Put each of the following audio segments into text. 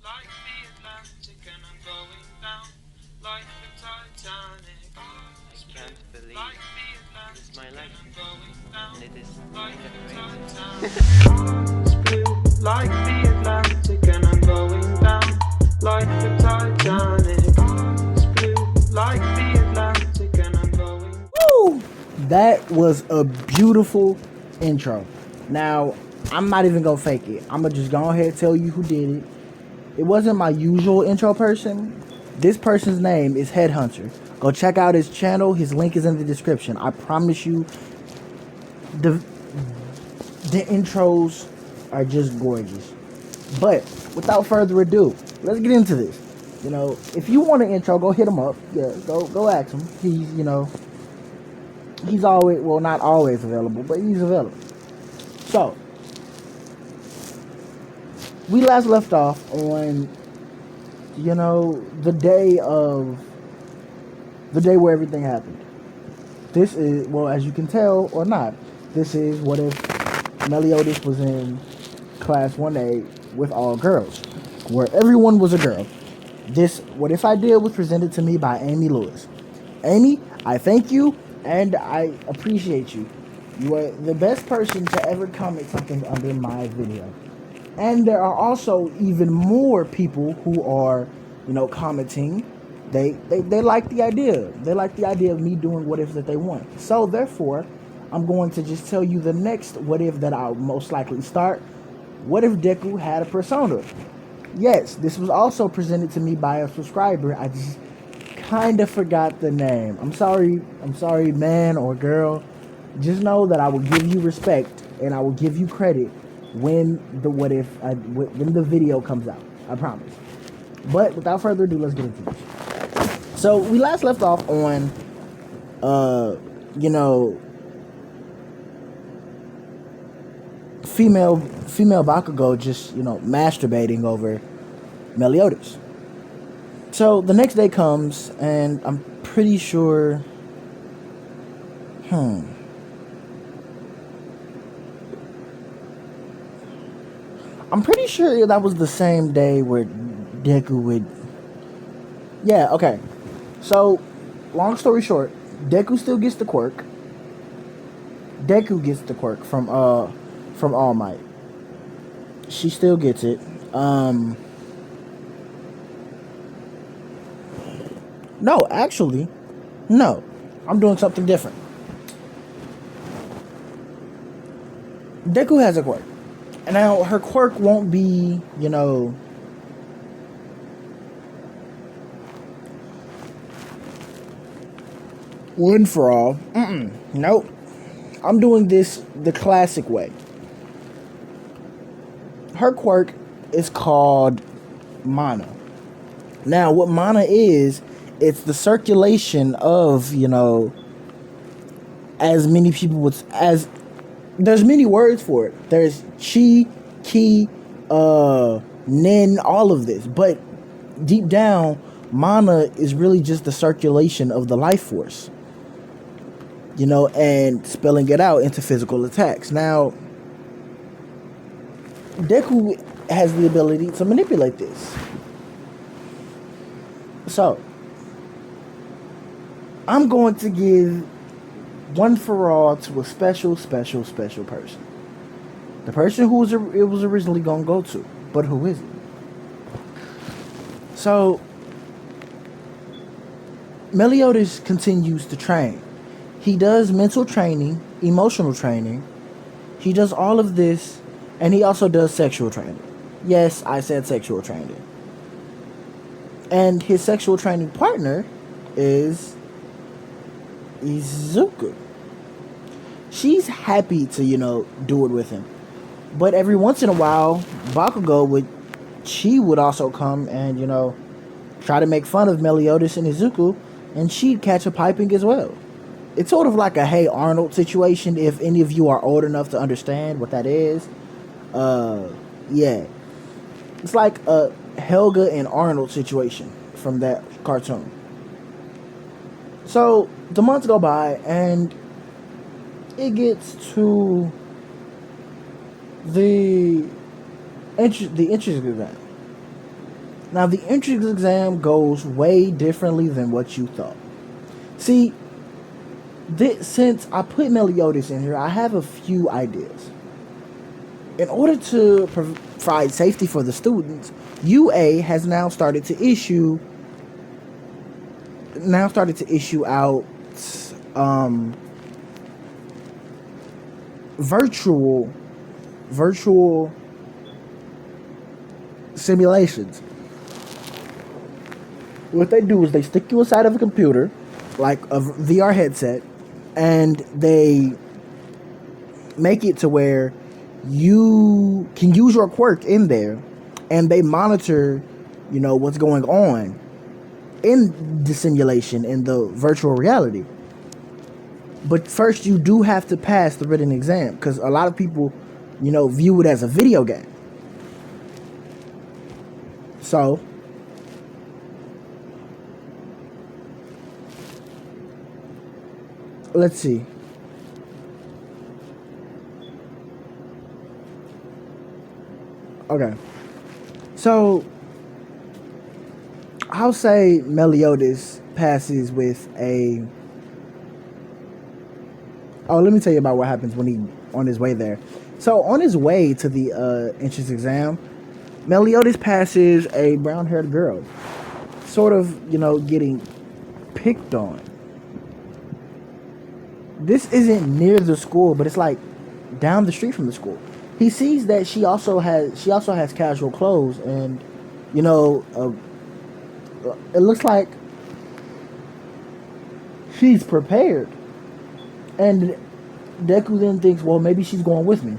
like the Atlantic and I'm going down like the Titanic. I can't believe Like the this is my Atlantic and life, I'm going down and it is like kinda the crazy. Titanic. Hearts blue like the Atlantic and I'm going down like the Titanic. Hearts blue like the Atlantic and I'm going. Woo! That was a beautiful intro. Now, I'm not even gonna fake it. I'm gonna just go ahead and tell you who did it. It wasn't my usual intro person. This person's name is Headhunter. Go check out his channel. His link is in the description. I promise you, the the intros are just gorgeous. But without further ado, let's get into this. You know, if you want an intro, go hit him up. Yeah, go ask him. He's always, well, not always available, but he's available. So we last left off on, the day where everything happened. This is, well, as you can tell or not, this is what if Meliodas was in class 1A with all girls, where everyone was a girl. This What If I Did was presented to me by Amy Lewis. Amy, I thank you and I appreciate you. You are the best person to ever comment something under my video. And there are also even more people who are, commenting. They like the idea. They like the idea of me doing what ifs that they want. So therefore, I'm going to just tell you the next what if that I'll most likely start. What if Deku had a persona? Yes, this was also presented to me by a subscriber. I just kind of forgot the name. I'm sorry. I'm sorry, man or girl. Just know that I will give you respect and I will give you credit when when the video comes out. I promise. But without further ado, let's get into this. So we last left off on, you know, female Bakugo just masturbating over Meliodas. So the next day comes, and I'm pretty sure. I'm pretty sure that was the same day where Deku would. Yeah, okay. So, long story short, Deku still gets the quirk. Deku gets the quirk from All Might. She still gets it. No, actually, no. I'm doing something different. Deku has a quirk. And now her quirk won't be, one for all. Nope. I'm doing this the classic way. Her quirk is called mana. Now, what mana is, it's the circulation of, as many people would, as there's many words for it. There's chi, ki, nin, all of this. But deep down, mana is really just the circulation of the life force. And spelling it out into physical attacks. Now, Deku has the ability to manipulate this. So, I'm going to give one for all to a special person. The person who it was originally going to go to. But who is it? So, Meliodas continues to train. He does mental training, emotional training. He does all of this, and he also does sexual training. Yes, I said sexual training. And his sexual training partner is Izuku. She's happy to, do it with him. But every once in a while, she would also come and, try to make fun of Meliodas and Izuku, and she'd catch a piping as well. It's sort of like a Hey Arnold situation, if any of you are old enough to understand what that is. Yeah. It's like a Helga and Arnold situation from that cartoon. So, the months go by, and it gets to the interesting event. Now, the entrance exam goes way differently than what you thought. See, since I put meliodas in here, I have a few ideas. In order to provide safety for the students, UA has now started to issue out um, virtual simulations. What they do is they stick you inside of a computer, like a VR headset, and they make it to where you can use your quirk in there, and they monitor, what's going on in the simulation in the virtual reality. But first, you do have to pass the written exam because a lot of people, view it as a video game. So, let's see. Okay. So, I'll say Meliodas passes with a... Oh, let me tell you about what happens when he on his way there. So, on his way to the entrance exam, Meliodas passes a brown-haired girl, sort of, getting picked on. This isn't near the school, but it's like down the street from the school. He sees that she also has casual clothes, and it looks like she's prepared. And Deku then thinks, well, maybe she's going with me.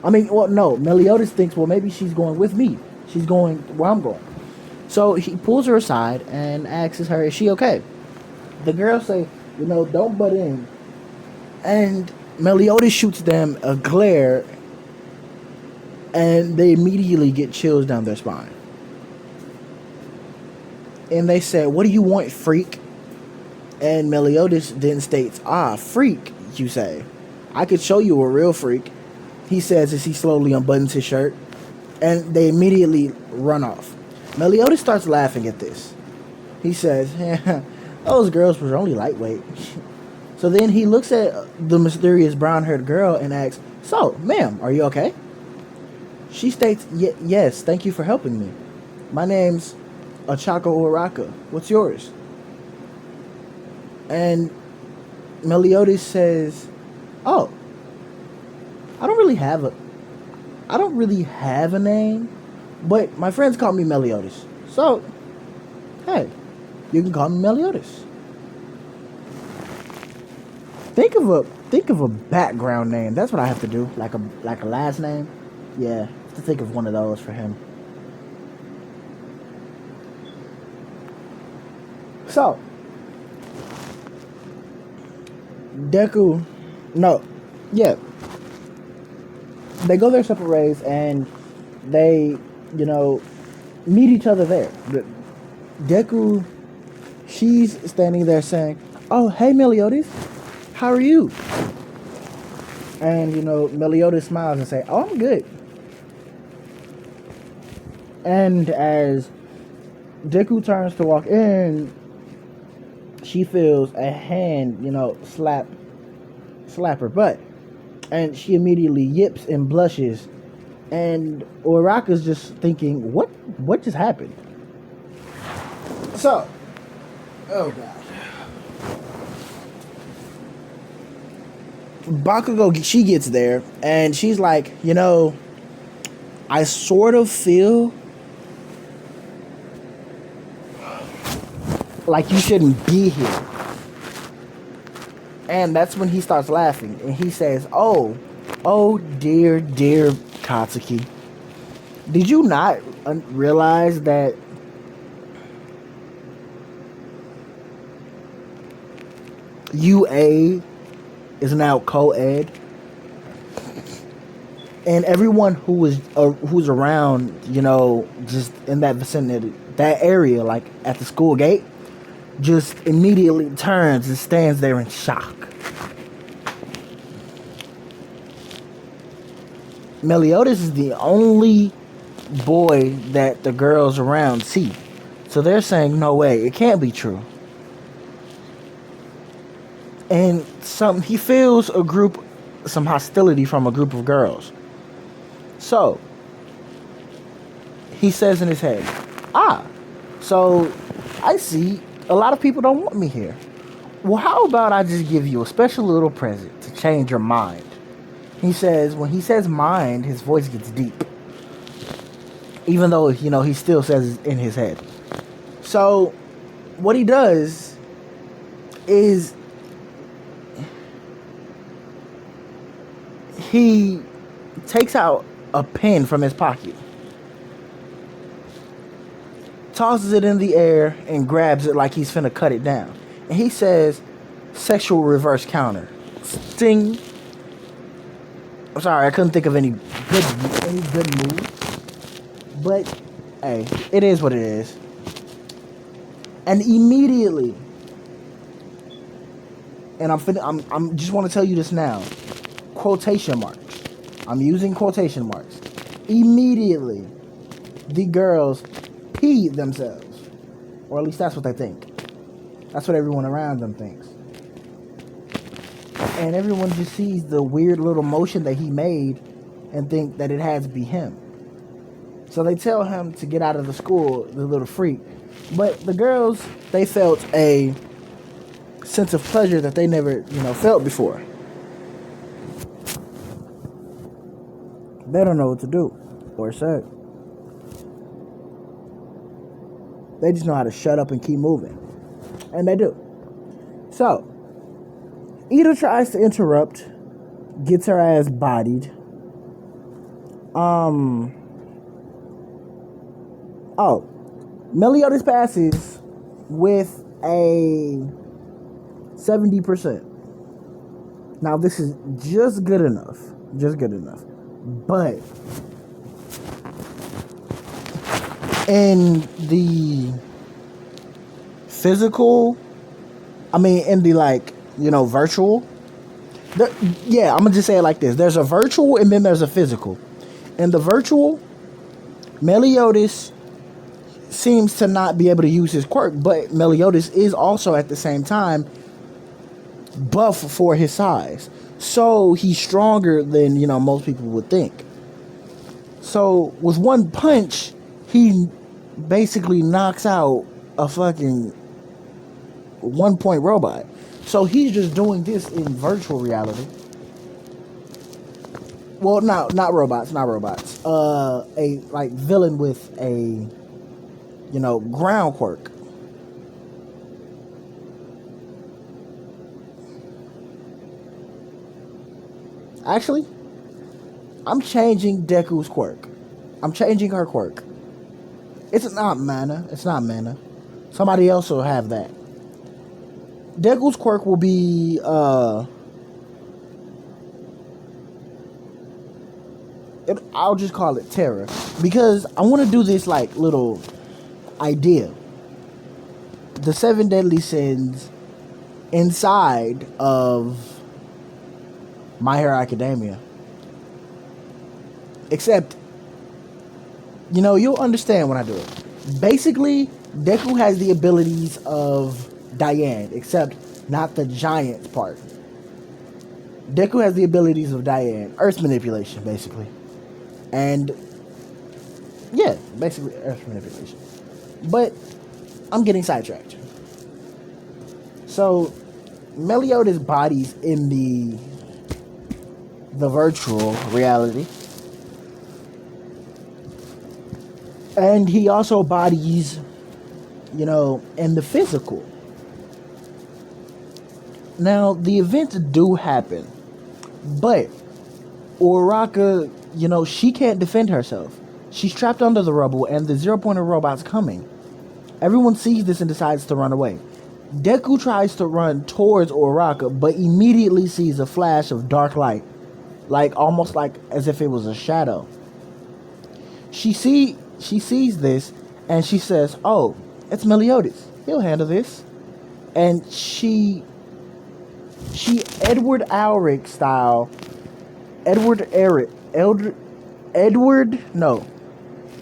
No, Meliodas thinks, well, maybe she's going with me. She's going where I'm going. So he pulls her aside and asks her, is she okay? The girl say, don't butt in. And Meliodas shoots them a glare, and they immediately get chills down their spine. And they say, what do you want, freak? And Meliodas then states, freak, you say. I could show you a real freak, he says as he slowly unbuttons his shirt. And they immediately run off. Meliodas starts laughing at this. He says, those girls were only lightweight. So then he looks at the mysterious brown-haired girl and asks, so, ma'am, are you okay? She states, yes, thank you for helping me. My name's Achaka Uraka. What's yours? And Meliodas says, oh, I don't really have a name, but my friends call me Meliodas. So, hey, you can call me Meliodas. Think of a background name. That's what I have to do. Like a last name. Yeah, I have to think of one of those for him. So, Deku, they go their separate ways, and they, meet each other there. Deku, she's standing there saying, oh, hey, Meliodas, how are you? And, Meliodas smiles and say, oh, I'm good. And as Deku turns to walk in, she feels a hand, slap her butt. And she immediately yips and blushes. And Uraka's just thinking, what just happened? So, oh god. Bakugo, she gets there, and she's like, I sort of feel like you shouldn't be here. And that's when he starts laughing, and he says, oh dear Katsuki, did you not realize that UA is now co-ed, and everyone who's around, just in that vicinity, that area, like at the school gate, just immediately turns and stands there in shock. Meliodas is the only boy that the girls around see. So they're saying, no way, it can't be true. And he feels some hostility from a group of girls. So he says in his head, so I see a lot of people don't want me here. Well, how about I just give you a special little present to change your mind? He says, when he says mind, his voice gets deep. Even though, he still says it in his head. So what he does is he takes out a pen from his pocket, tosses it in the air, and grabs it like he's finna cut it down. And he says, sexual reverse counter. Sting. I'm sorry, I couldn't think of any good move. But, hey, it is what it is. And immediately, and I'm just want to tell you this now, quotation marks. I'm using quotation marks. Immediately, the girls peed themselves. Or at least that's what they think. That's what everyone around them thinks. And everyone just sees the weird little motion that he made and think that it had to be him. So they tell him to get out of the school, the little freak. But the girls, they felt a sense of pleasure that they never, felt before. They don't know what to do or say. They just know how to shut up and keep moving. And they do. So, Ida tries to interrupt, gets her ass bodied. Meliodas passes with a 70%. Now, this is just good enough. But in the physical, in the virtual, I'm gonna just say it like this. There's a virtual and then there's a physical. In the virtual, Meliodas seems to not be able to use his quirk, but Meliodas is also at the same time buff for his size. So he's stronger than, most people would think. So with one punch, he basically knocks out a fucking 1-point robot. So he's just doing this in virtual reality. Well, no, not robots. A villain with a, ground quirk. Actually, I'm changing Deku's quirk. I'm changing her quirk. It's not mana. Somebody else will have that. Deku's quirk will be, I'll just call it Terror. Because I want to do this, little idea. The 7 deadly sins inside of My Hero Academia. Except, you'll understand when I do it. Basically, Deku has the abilities of Diane, except not the giant part. Deku has the abilities of Diane. Earth manipulation, basically. And, yeah, basically Earth manipulation. But, I'm getting sidetracked. So, Meliodas' body's in the virtual reality. And he also bodies, in the physical. Now, the events do happen. But Uraraka, she can't defend herself. She's trapped under the rubble and the 0-pointer robot's coming. Everyone sees this and decides to run away. Deku tries to run towards Uraraka, but immediately sees a flash of dark light. Almost as if it was a shadow. She sees this and she says, "Oh, it's Meliodas. He'll handle this." And she Edward Elric style.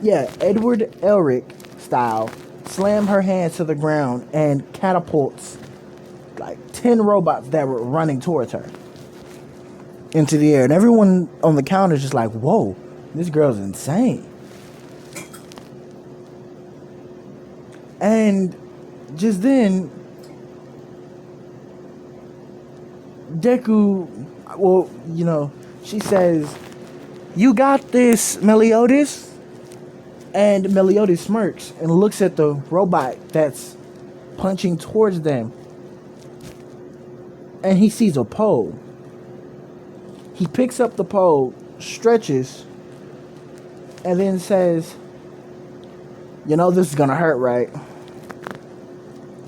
Yeah, Edward Elric style, slam her hands to the ground and catapults like 10 robots that were running towards her into the air. And everyone on the counter is just like, whoa, this girl's insane. And just then, Deku, well, you know, she says, "You got this, Meliodas." And Meliodas smirks and looks at the robot that's punching towards them. And he sees a pole. He picks up the pole, stretches, and then says, "You know this is gonna hurt, right?"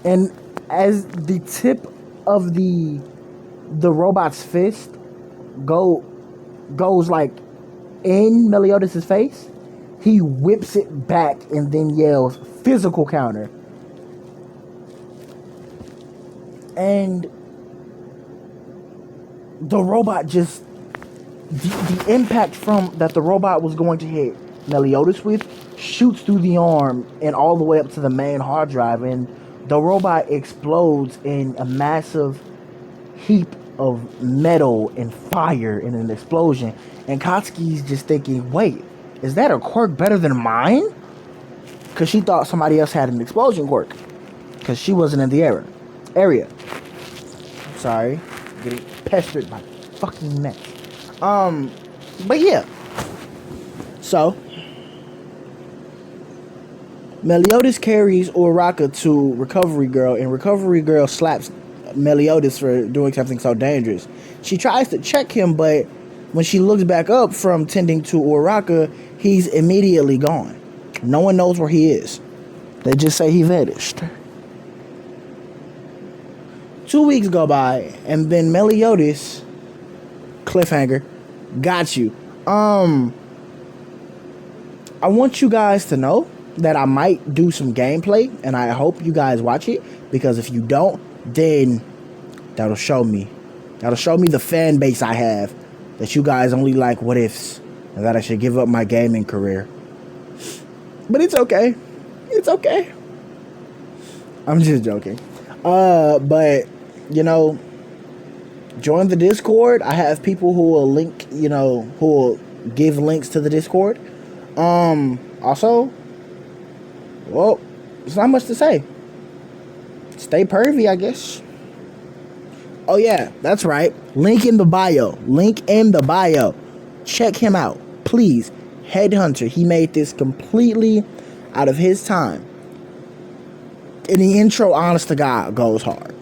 And as the tip of the robot's fist goes like in Meliodas' face, he whips it back and then yells, "Physical counter." And the robot just, the impact from that the robot was going to hit Meliodas with shoots through the arm and all the way up to the main hard drive, and the robot explodes in a massive heap of metal and fire in an explosion. And Katsuki's just thinking, wait, is that a quirk better than mine? Because she thought somebody else had an explosion quirk, because she wasn't in the area. Sorry, getting pestered by fucking mess. But yeah. So Meliodas carries Uraraka to Recovery Girl, and Recovery Girl slaps Meliodas for doing something so dangerous. She tries to check him, but when she looks back up from tending to Uraraka, he's immediately gone. No one knows where he is. They just say he vanished. 2 weeks go by, and then Meliodas, cliffhanger, got you. I want you guys to know that I might do some gameplay, and I hope you guys watch it, because if you don't, then that'll show me the fan base I have, that you guys only like what ifs, and that I should give up my gaming career. But it's okay. It's okay. I'm just joking. But you know, join the Discord. I have people who will link, who will give links to the Discord. Also, well, there's not much to say. Stay pervy, I guess. Oh yeah, that's right. Link in the bio. Check him out, please. Headhunter. He made this completely out of his time. And the intro, honest to God, goes hard.